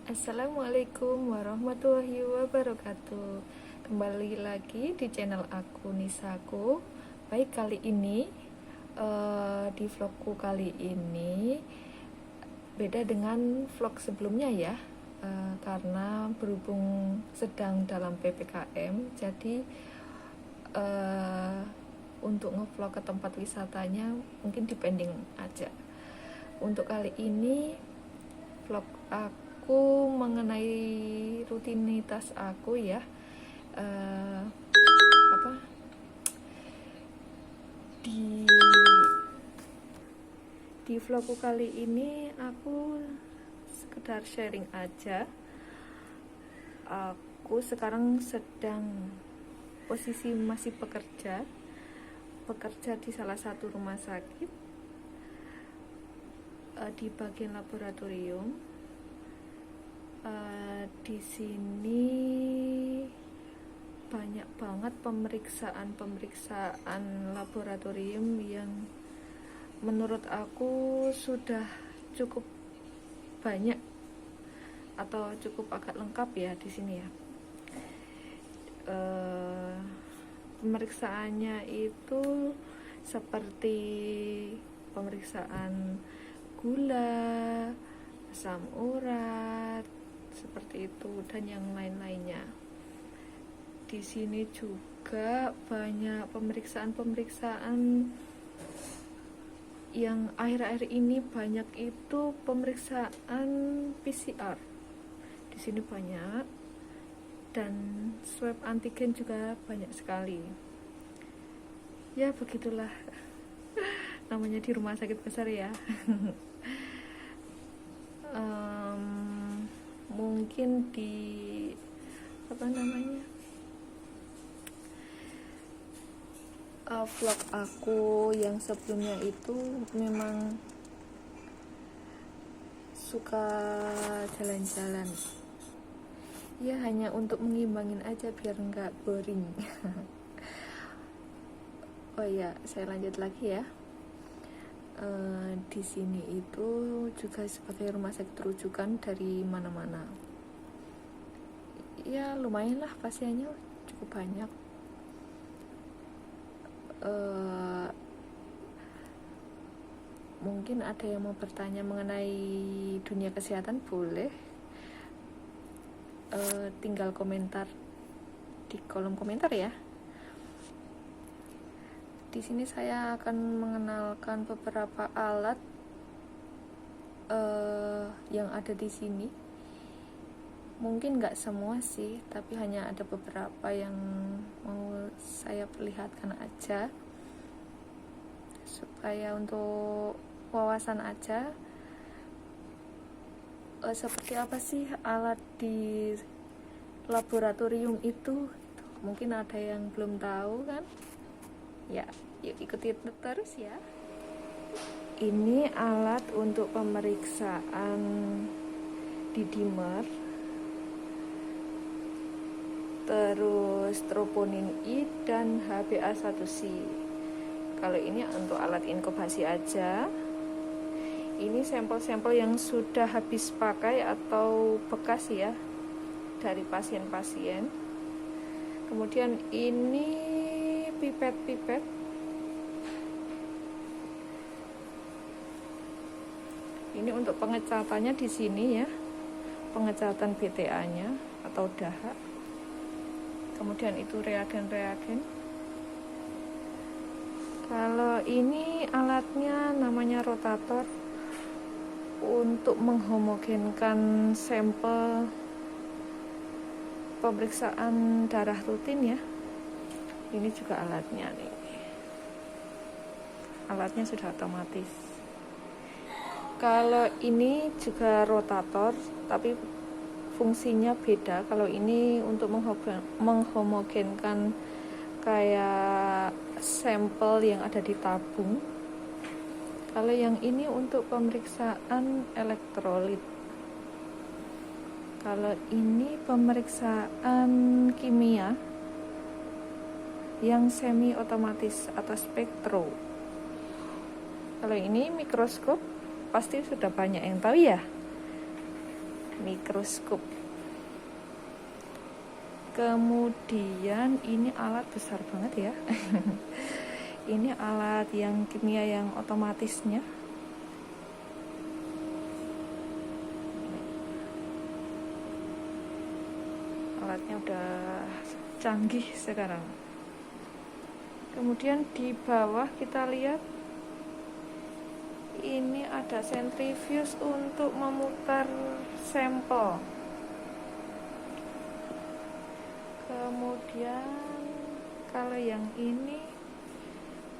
Assalamualaikum warahmatullahi wabarakatuh. Kembali lagi di channel aku, Nisaku. Baik, kali ini di vlogku kali ini beda dengan vlog sebelumnya ya. Karena berhubung sedang dalam PPKM, jadi untuk ngevlog ke tempat wisatanya mungkin dipending aja. Untuk kali ini vlog aku mengenai rutinitas aku ya, di vlogku kali ini aku sekedar sharing aja. Aku sekarang sedang posisi masih bekerja di salah satu rumah sakit di bagian laboratorium. Di sini banyak banget pemeriksaan laboratorium yang menurut aku sudah cukup banyak atau cukup agak lengkap ya di sini ya. Pemeriksaannya itu seperti pemeriksaan gula, asam urat, seperti itu, dan yang lain-lainnya. Di sini juga banyak pemeriksaan yang akhir-akhir ini banyak itu pemeriksaan PCR. Di sini banyak, dan swab antigen juga banyak sekali. Ya begitulah namanya di rumah sakit besar ya. Mungkin di vlog aku yang sebelumnya itu memang suka jalan-jalan ya, hanya untuk mengimbangin aja biar nggak boring. Oh ya, saya lanjut lagi ya. Di sini itu juga sebagai rumah sakit rujukan dari mana-mana. Ya lumayan lah, pasiennya cukup banyak. Mungkin ada yang mau bertanya mengenai dunia kesehatan, boleh tinggal komentar di kolom komentar ya. Di sini saya akan mengenalkan beberapa alat yang ada di sini. Mungkin nggak semua sih, tapi hanya ada beberapa yang mau saya perlihatkan aja, supaya untuk wawasan aja. Seperti apa sih alat di laboratorium itu? Mungkin ada yang belum tahu kan? Ya, yuk ikuti terus ya. Ini alat untuk pemeriksaan D-dimer, terus troponin I dan HbA1c. Kalau ini untuk alat inkubasi aja. Ini sampel-sampel yang sudah habis pakai atau bekas ya, dari pasien-pasien. Kemudian ini pipet. Ini untuk pengecatannya di sini ya, pengecatan BTA-nya atau dahak. Kemudian itu reagen. Kalau ini alatnya namanya rotator, untuk menghomogenkan sampel pemeriksaan darah rutin ya. Ini juga alatnya nih. Alatnya sudah otomatis. Kalau ini juga rotator, tapi fungsinya beda. Kalau ini untuk menghomogenkan kayak sampel yang ada di tabung. Kalau yang ini untuk pemeriksaan elektrolit. Kalau ini pemeriksaan kimia yang semi otomatis atau spektro. Kalau ini mikroskop, pasti sudah banyak yang tahu ya. mikroskop. Kemudian ini alat besar banget ya. Ini alat yang kimia yang otomatisnya. Alatnya udah canggih sekarang. Kemudian di bawah kita lihat ini ada sentrifuge untuk memutar sampel. Kemudian kalau yang ini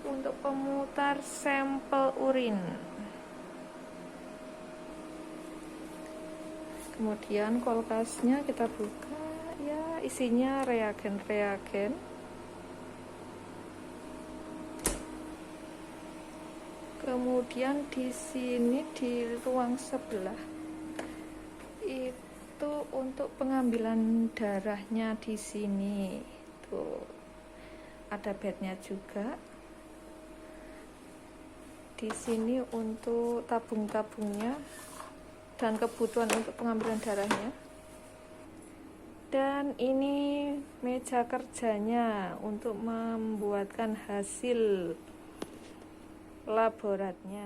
untuk pemutar sampel urin. Kemudian kulkasnya kita buka, ya isinya reagen-reagen. Kemudian di sini di ruang sebelah itu untuk pengambilan darahnya di sini. Tuh. Ada bednya juga. Di sini untuk tabung-tabungnya dan kebutuhan untuk pengambilan darahnya. Dan ini meja kerjanya untuk membuatkan hasil laboratnya.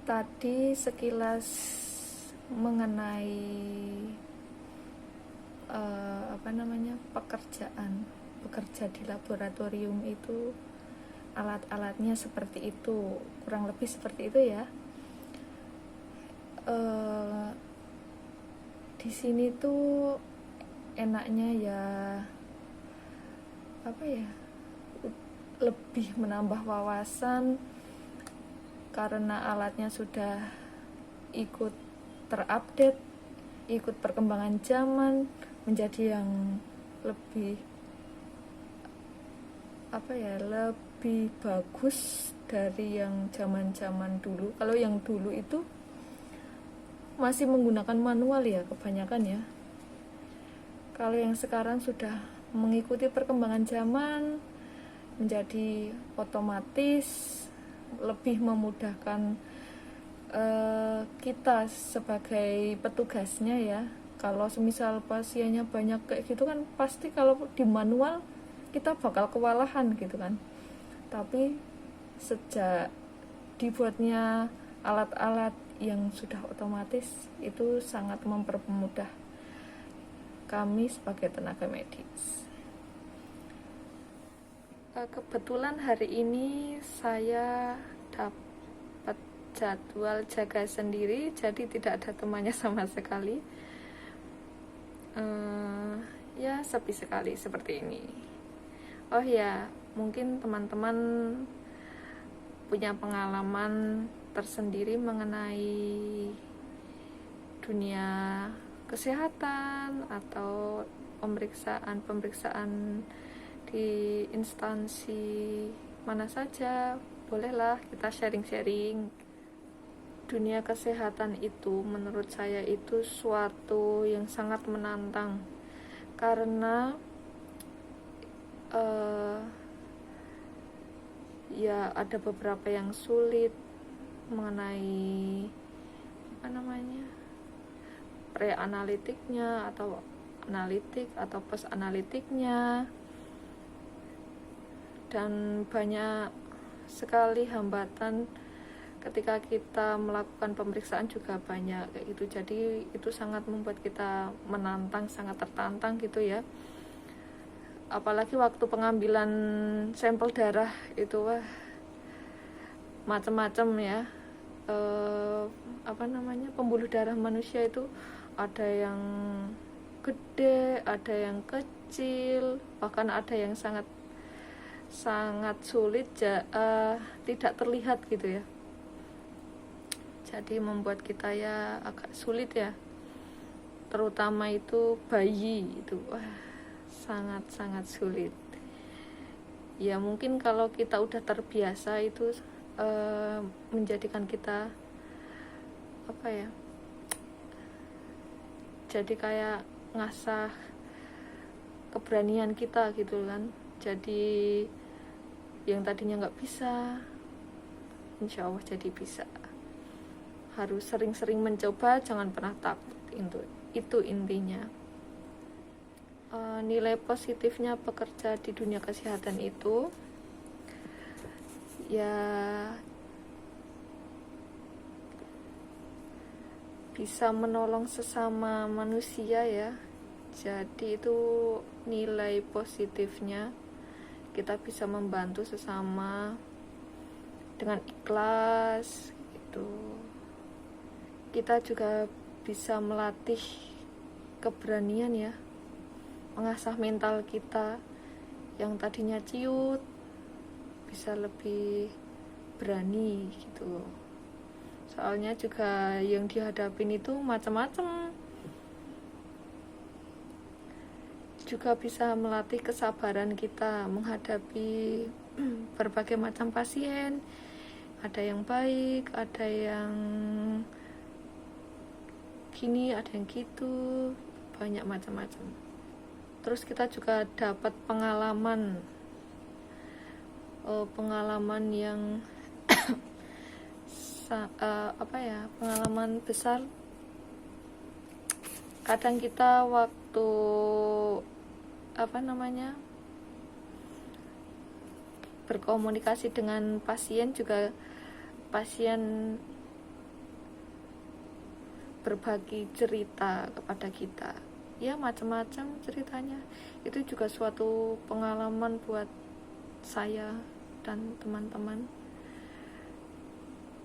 Tadi sekilas mengenai bekerja di laboratorium itu, alat-alatnya seperti itu, kurang lebih seperti itu ya. Di sini tuh enaknya ya lebih menambah wawasan karena alatnya sudah ikut terupdate, ikut perkembangan zaman, menjadi yang lebih lebih bagus dari yang zaman-zaman dulu. Kalau yang dulu itu masih menggunakan manual ya kebanyakan ya. Kalau yang sekarang sudah mengikuti perkembangan zaman, menjadi otomatis, lebih memudahkan kita sebagai petugasnya ya. Kalau semisal pasiennya banyak kayak gitu kan, pasti kalau di manual kita bakal kewalahan gitu kan. Tapi sejak dibuatnya alat-alat yang sudah otomatis, itu sangat mempermudah kami sebagai tenaga medis. Kebetulan hari ini saya dapat jadwal jaga sendiri, jadi tidak ada temannya sama sekali. Ya sepi sekali seperti ini. Oh ya, mungkin teman-teman punya pengalaman tersendiri mengenai dunia kesehatan atau pemeriksaan di instansi mana saja, bolehlah kita sharing-sharing. Dunia kesehatan itu menurut saya itu suatu yang sangat menantang karena ya ada beberapa yang sulit mengenai pre-analitiknya atau analitik atau post analitiknya, dan banyak sekali hambatan ketika kita melakukan pemeriksaan juga banyak kayak gitu. Jadi itu sangat membuat kita menantang, sangat tertantang gitu ya. Apalagi waktu pengambilan sampel darah itu macam-macam ya. Pembuluh darah manusia itu ada yang gede, ada yang kecil, bahkan ada yang sangat sulit tidak terlihat gitu ya. Jadi membuat kita ya agak sulit ya, terutama itu bayi itu sangat sulit ya. Mungkin kalau kita udah terbiasa itu menjadikan kita jadi kayak ngasah keberanian kita gitu kan. Jadi yang tadinya nggak bisa, insya Allah jadi bisa. Harus sering-sering mencoba, jangan pernah takut itu intinya. Nilai positifnya bekerja di dunia kesehatan itu ya bisa menolong sesama manusia ya. Jadi itu nilai positifnya, kita bisa membantu sesama dengan ikhlas gitu. Kita juga bisa melatih keberanian ya, mengasah mental kita yang tadinya ciut bisa lebih berani gitu. Soalnya juga yang dihadapin itu macam-macam. Juga bisa melatih kesabaran kita menghadapi berbagai macam pasien. Ada yang baik, ada yang gini, ada yang gitu, banyak macam-macam. Terus kita juga dapat pengalaman yang pengalaman besar. Kadang kita waktu berkomunikasi dengan pasien juga, pasien berbagi cerita kepada kita ya, macam-macam ceritanya. Itu juga suatu pengalaman buat saya dan teman-teman.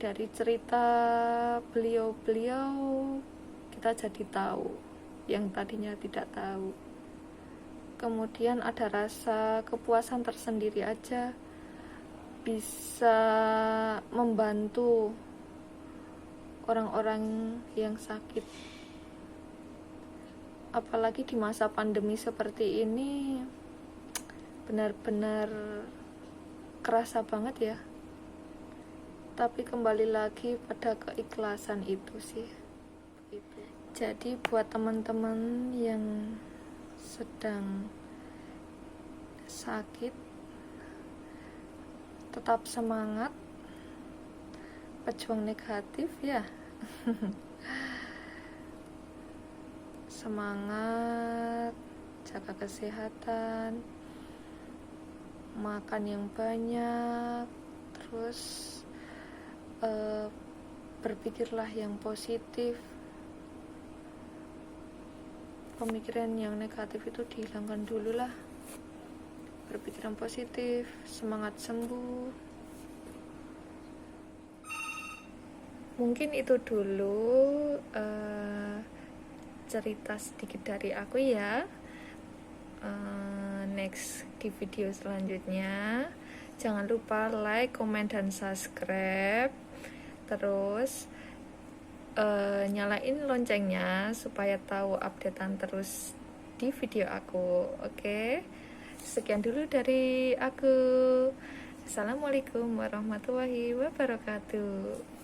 Dari cerita beliau-beliau kita jadi tahu yang tadinya tidak tahu. Kemudian ada rasa kepuasan tersendiri aja, bisa membantu orang-orang yang sakit. Apalagi di masa pandemi seperti ini, benar-benar kerasa banget ya. Tapi kembali lagi pada keikhlasan itu sih. Jadi buat teman-teman yang sedang sakit, tetap semangat, pejuang negatif ya. Semangat, jaga kesehatan, makan yang banyak, terus berpikirlah yang positif. Pemikiran yang negatif itu dihilangkan dulu lah. Berpikiran positif, semangat sembuh. Mungkin itu dulu cerita sedikit dari aku ya. Next di video selanjutnya, jangan lupa like, comment, dan subscribe. Terus nyalain loncengnya supaya tahu updatean terus di video aku. Oke, sekian dulu dari aku. Assalamualaikum warahmatullahi wabarakatuh.